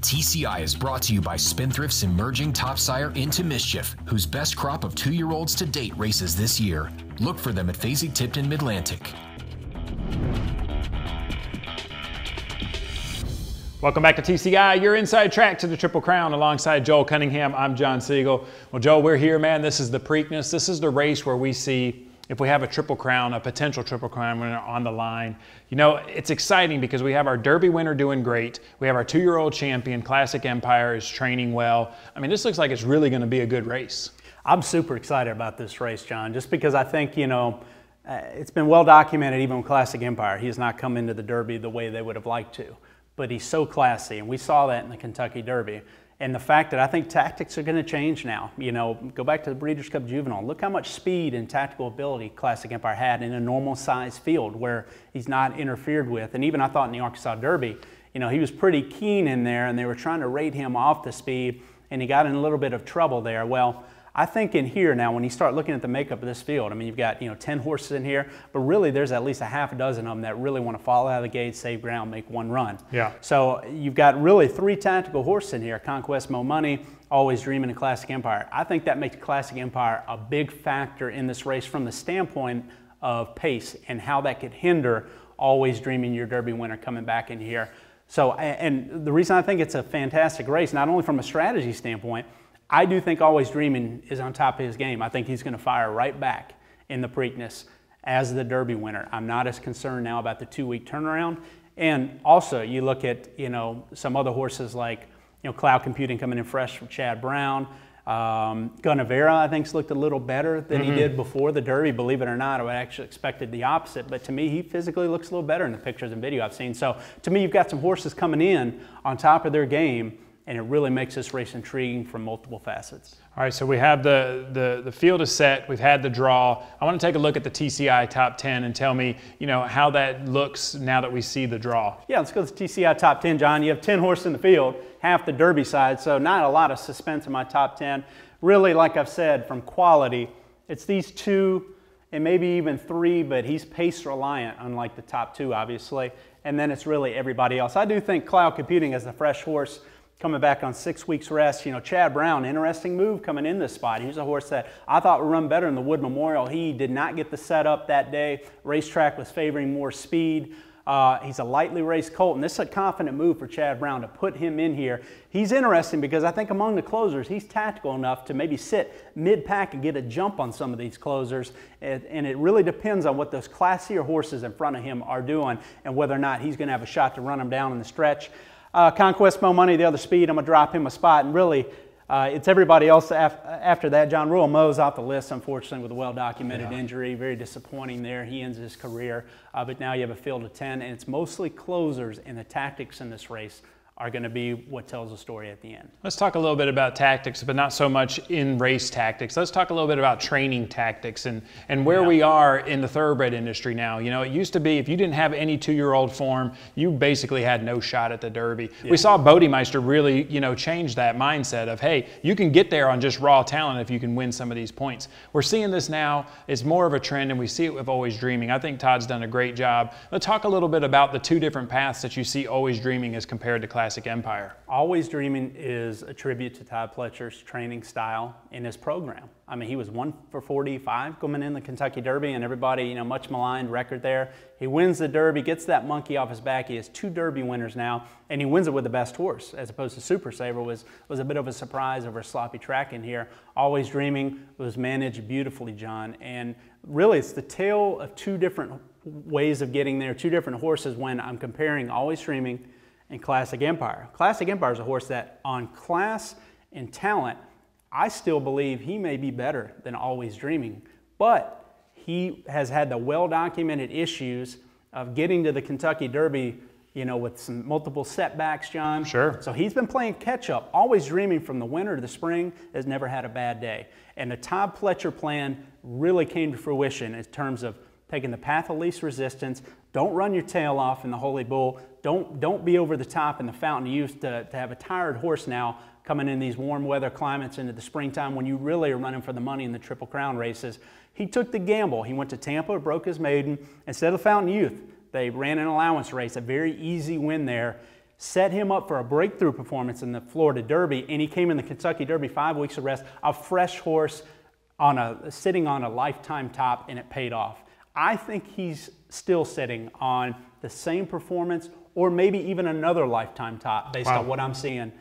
TCI is brought to you by Spendthrift's emerging top sire Into Mischief, whose best crop of 2-year-olds to date races this year. Look for them at Fasig-Tipton Midlantic. Welcome back to TCI, your inside track to the Triple Crown. Alongside Joel Cunningham, I'm John Siegel. Well, Joel, we're here, man. This is the Preakness. This is the race where we see if we have a Triple Crown, a potential Triple Crown winner on the line. You know, it's exciting because we have our Derby winner doing great. We have our 2-year-old champion, Classic Empire, is training well. I mean, this looks like it's really going to be a good race. I'm super excited about this race, John, just because I think, you know, it's been well documented even with Classic Empire. He has not come into the Derby the way they would have liked to, but he's so classy, and we saw that in the Kentucky Derby. And the fact that I think tactics are going to change now. You know, go back to the Breeders' Cup Juvenile. Look how much speed and tactical ability Classic Empire had in a normal size field where he's not interfered with. And even I thought in the Arkansas Derby, you know, he was pretty keen in there, and they were trying to rate him off the speed, and he got in a little bit of trouble there. Well, I think in here now, when you start looking at the makeup of this field, I mean, you've got, you know, 10 horses in here, but really there's at least a half a dozen of them that really want to fall out of the gate, save ground, make one run. Yeah. So you've got really 3 tactical horses in here: Conquest, Mo Money, Always Dreaming, and Classic Empire. I think that makes Classic Empire a big factor in this race from the standpoint of pace and how that could hinder Always Dreaming, your Derby winner, coming back in here. So, and the reason I think it's a fantastic race, not only from a strategy standpoint, I do think Always Dreaming is on top of his game. I think he's going to fire right back in the Preakness as the Derby winner. I'm not as concerned now about the 2-week turnaround. And also, you look at, you know, some other horses like, you know, Cloud Computing coming in fresh from Chad Brown. Gunnevera, I think, looked a little better than he did before the Derby. Believe it or not, I actually expected the opposite. But to me, he physically looks a little better in the pictures and video I've seen. So to me, you've got some horses coming in on top of their game, and it really makes this race intriguing from multiple facets. All right, so we have the field is set. We've had the draw. I want to take a look at the TCI top 10 and tell me, you know, how that looks now that we see the draw. Yeah, let's go to the TCI top 10, John. You have 10 horses in the field, half the Derby side, so not a lot of suspense in my top 10. Really, like I've said, from quality, it's these 2 and maybe even 3, but he's pace reliant, unlike the top 2, obviously. And then it's really everybody else. I do think Cloud Computing as the fresh horse, coming back on 6 weeks rest. You know, Chad Brown, interesting move coming in this spot. He's a horse that I thought would run better in the Wood Memorial. He did not get the setup that day. Racetrack was favoring more speed. He's a lightly raced colt, and this is a confident move for Chad Brown to put him in here. He's interesting because I think among the closers, he's tactical enough to maybe sit mid-pack and get a jump on some of these closers, and it really depends on what those classier horses in front of him are doing and whether or not he's going to have a shot to run them down in the stretch. Conquest Mo Money, the other speed, I'm going to drop him a spot, and really it's everybody else after that. John Royal Mo's off the list, unfortunately, with a well-documented injury. Very disappointing there. He ends his career, but now you have a field of 10, and it's mostly closers, and the tactics in this race are going to be what tells the story at the end. Let's talk a little bit about tactics, but not so much in race tactics. Let's talk a little bit about training tactics and where we are in the thoroughbred industry now. You know, it used to be if you didn't have any 2-year-old form, you basically had no shot at the Derby. We saw Bodemeister really, you know, change that mindset of, hey, you can get there on just raw talent if you can win some of these points. We're seeing this now. It's more of a trend, and we see it with Always Dreaming. I think Todd's done a great job. Let's talk a little bit about the 2 different paths that you see Always Dreaming as compared to Classic Empire. Always Dreaming is a tribute to Todd Pletcher's training style in his program. I mean, he was 1 for 45 coming in the Kentucky Derby, and everybody, you know, much maligned record there. He wins the Derby, gets that monkey off his back. He has 2 Derby winners now, and he wins it with the best horse, as opposed to Super Saver was a bit of a surprise over a sloppy track in here. Always Dreaming was managed beautifully, John, and really it's the tale of 2 different ways of getting there, 2 different horses when I'm comparing Always Dreaming and Classic Empire. Classic Empire is a horse that on class and talent, I still believe he may be better than Always Dreaming, but he has had the well-documented issues of getting to the Kentucky Derby, you know, with some multiple setbacks, John. Sure. So he's been playing catch-up. Always Dreaming from the winter to the spring has never had a bad day. And the Todd Pletcher plan really came to fruition in terms of taking the path of least resistance. Don't run your tail off in the Holy Bull. Don't be over the top in the Fountain of Youth to have a tired horse now coming in these warm weather climates into the springtime when you really are running for the money in the Triple Crown races. He took the gamble. He went to Tampa, broke his maiden. Instead of Fountain Youth, they ran an allowance race, a very easy win there. set him up for a breakthrough performance in the Florida Derby, and he came in the Kentucky Derby, 5 weeks of rest, a fresh horse sitting on a lifetime top, and it paid off. I think he's still sitting on the same performance or maybe even another lifetime top based on what I'm seeing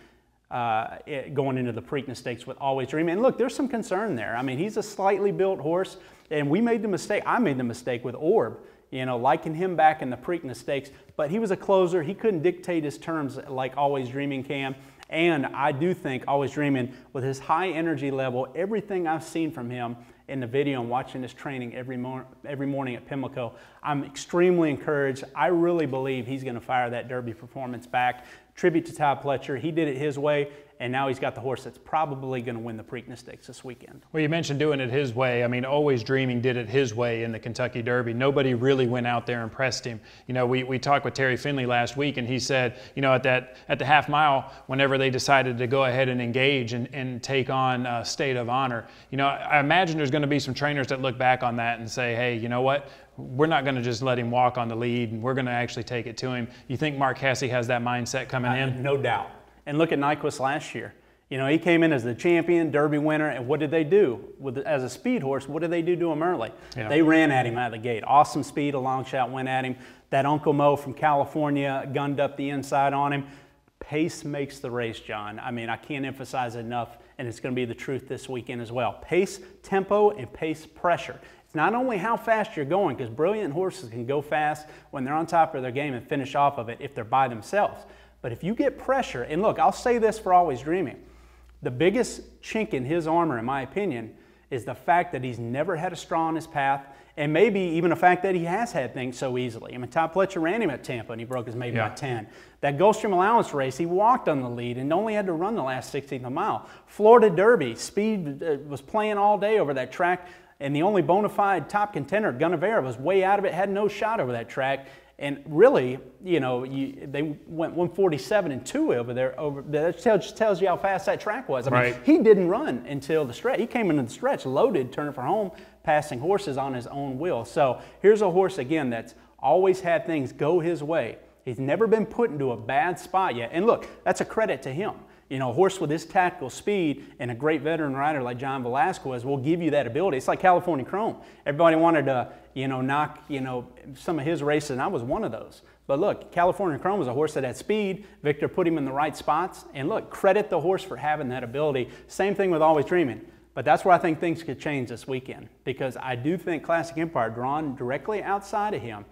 going into the Preakness Stakes with Always Dreaming. And look, there's some concern there. I mean, he's a slightly built horse, and we made the mistake. I made the mistake with Orb, you know, liking him back in the Preakness Stakes, but he was a closer. He couldn't dictate his terms like Always Dreaming can. And I do think Always Dreaming, with his high energy level, everything I've seen from him in the video and watching his training every morning at Pimlico, I'm extremely encouraged. I really believe he's going to fire that Derby performance back. Tribute to Todd Pletcher. He did it his way, and now he's got the horse that's probably going to win the Preakness Stakes this weekend. Well, you mentioned doing it his way. I mean, Always Dreaming did it his way in the Kentucky Derby. Nobody really went out there and pressed him. You know, we talked with Terry Finley last week, and he said, you know, at the half mile, whenever they decided to go ahead and engage and take on State of Honor, you know, I imagine there's going to be some trainers that look back on that and say, hey, you know what? We're not going to just let him walk on the lead, and we're going to actually take it to him. You think Mark Casse has that mindset coming in? No doubt. And look at Nyquist last year. You know, he came in as the champion, Derby winner, and what did they do? As a speed horse, what did they do to him early? Yeah. They ran at him out of the gate. Awesome speed, a long shot went at him. That Uncle Mo from California gunned up the inside on him. Pace makes the race, John. I mean, I can't emphasize it enough, and it's going to be the truth this weekend as well. Pace, tempo, and pace pressure. It's not only how fast you're going, because brilliant horses can go fast when they're on top of their game and finish off of it if they're by themselves. But if you get pressure, and look, I'll say this for Always Dreaming, the biggest chink in his armor, in my opinion, is the fact that he's never had a straw in his path, and maybe even the fact that he has had things so easily. I mean, Todd Pletcher ran him at Tampa, and he broke his maybe by 10. That Gulfstream Allowance race, he walked on the lead and only had to run the last 16th of a mile. Florida Derby, speed was playing all day over that track, and the only bona fide top contender, Gunnevera, was way out of it, had no shot over that track. And really, you know, they went 147 and 2 over there. That just tells you how fast that track was. I mean, he didn't run until the stretch. He came into the stretch loaded, turning for home, passing horses on his own will. So here's a horse, again, that's always had things go his way. He's never been put into a bad spot yet. And look, that's a credit to him. You know, a horse with his tactical speed and a great veteran rider like John Velasquez will give you that ability. It's like California Chrome. Everybody wanted to, you know, knock, you know, some of his races, and I was one of those. But look, California Chrome was a horse that had speed. Victor put him in the right spots. And look, credit the horse for having that ability. Same thing with Always Dreaming. But that's where I think things could change this weekend, because I do think Classic Empire, drawn directly outside of him,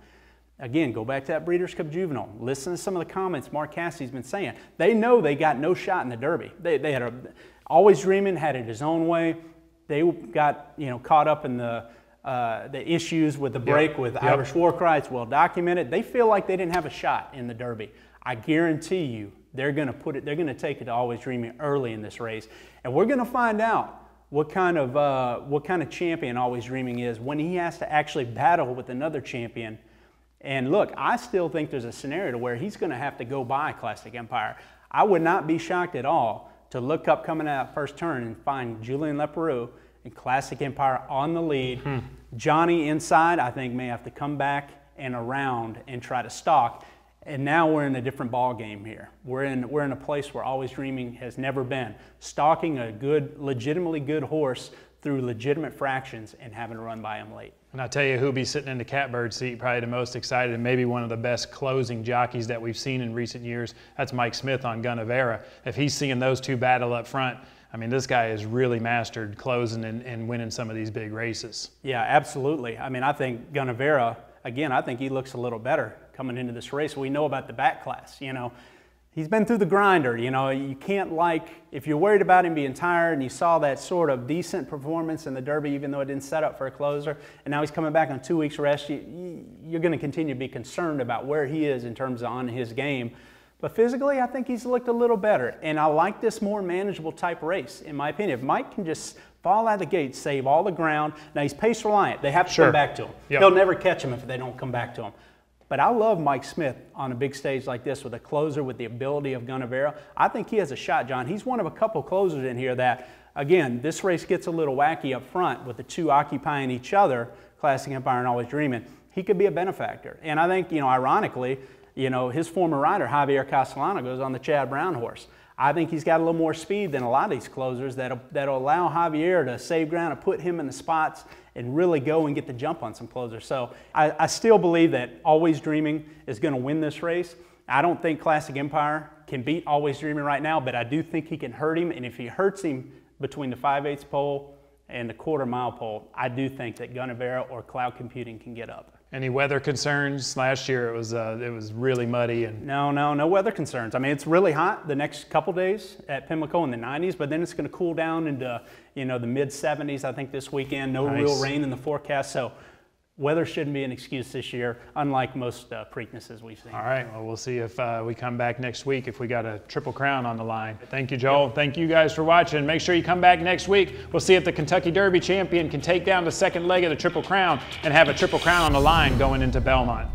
again, go back to that Breeders' Cup Juvenile. Listen to some of the comments Mark Casse's been saying. They know they got no shot in the Derby. They had Always Dreaming had it his own way. They got, you know, caught up in the issues with the break with Irish War Cry. It's well documented. They feel like they didn't have a shot in the Derby. I guarantee you, they're going to put it. They're going to take it to Always Dreaming early in this race, and we're going to find out what kind of champion Always Dreaming is when he has to actually battle with another champion. And look, I still think there's a scenario to where he's going to have to go by Classic Empire. I would not be shocked at all to look up coming out first turn and find Julien Leparoux and Classic Empire on the lead. Johnny inside, I think, may have to come back and around and try to stalk. And now we're in a different ball game here. We're in a place where Always Dreaming has never been. Stalking a good, legitimately good horse through legitimate fractions and having to run by him late. And I'll tell you who'll be sitting in the catbird seat, probably the most excited, and maybe one of the best closing jockeys that we've seen in recent years. That's Mike Smith on Gunnevera. If he's seeing those two battle up front, I mean, this guy has really mastered closing and winning some of these big races. Yeah, absolutely. I mean, I think Gunnevera, again, I think he looks a little better coming into this race. We know about the back class, you know. He's been through the grinder, you know. You can't, like, if you're worried about him being tired and you saw that sort of decent performance in the Derby, even though it didn't set up for a closer, and now he's coming back on 2 weeks rest, you're going to continue to be concerned about where he is in terms of on his game. But physically, I think he's looked a little better. And I like this more manageable type race, in my opinion. If Mike can just fall out of the gate, save all the ground. Now, he's pace reliant. They have to come back to him. They'll never catch him if they don't come back to him. But I love Mike Smith on a big stage like this with a closer with the ability of Gunnevera. I think he has a shot, John. He's one of a couple closers in here that, again, this race gets a little wacky up front with the two occupying each other, Classic Empire and Always Dreaming. He could be a benefactor. And I think, you know, ironically, You know, his former rider, Javier Castellano, goes on the Chad Brown horse. I think he's got a little more speed than a lot of these closers that'll allow Javier to save ground and put him in the spots and really go and get the jump on some closers. So I still believe that Always Dreaming is going to win this race. I don't think Classic Empire can beat Always Dreaming right now, but I do think he can hurt him. And if he hurts him between the 5/8 pole and the quarter-mile pole, I do think that Gunnevera or Cloud Computing can get up. Any weather concerns? Last year it was really muddy. And No weather concerns. I mean, it's really hot the next couple days at Pimlico in the 90s, but then it's going to cool down into, you know, the mid-70s, I think, this weekend. No real rain in the forecast, so weather shouldn't be an excuse this year, unlike most Preaknesses we've seen. All right, well, we'll see if we come back next week if we got a Triple Crown on the line. Thank you, Joel. Yep. Thank you guys for watching. Make sure you come back next week. We'll see if the Kentucky Derby champion can take down the second leg of the Triple Crown and have a Triple Crown on the line going into Belmont.